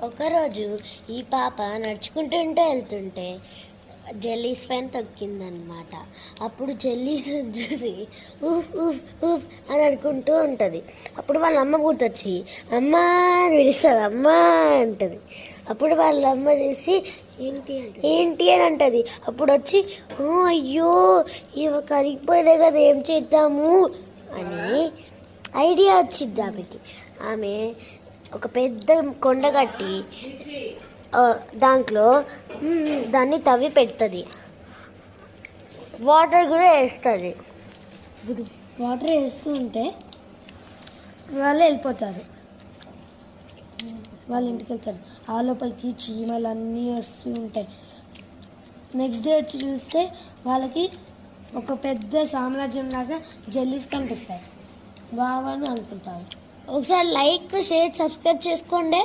ఒకరోజు ఈ పాప నడుచుకుంటుంటే వెళ్తుంటే జెల్లీస్ పైన తొక్కిందనమాట. అప్పుడు జెల్లీస్ చూసి ఊఫ్ ఊఫ్ ఊఫ్ అని అనుకుంటూ ఉంటుంది. అప్పుడు వాళ్ళ అమ్మ గుర్తొచ్చి అమ్మ అని పిలుస్తుంది, అమ్మ అంటుంది. అప్పుడు వాళ్ళ అమ్మ చూసి ఏంటి అని అంటుంది. అప్పుడు వచ్చి అయ్యో ఇవి కరిగిపోయినాయి కదా, ఏం చేద్దాము అని ఐడియా వచ్చింది ఆమెకి. ఆమె ఒక పెద్ద కొండ కట్టి దాంట్లో దాన్ని తవ్వి పెడుతుంది. వాటర్ కూడా వేస్తుంది. వాటర్ వేస్తూ ఉంటే వాళ్ళు వెళ్ళిపోతారు, వాళ్ళ ఇంటికి వెళ్తారు. ఆ లోపలికి చీమలు అన్నీ వస్తూ ఉంటాయి. నెక్స్ట్ డే వచ్చి చూస్తే వాళ్ళకి ఒక పెద్ద సామ్రాజ్యం లాగా జెల్లీస్ కనిపిస్తాయి. బాగా అనుకుంటారు. ఒకసారి లైక్, షేర్, సబ్స్క్రైబ్ చేసుకోండి.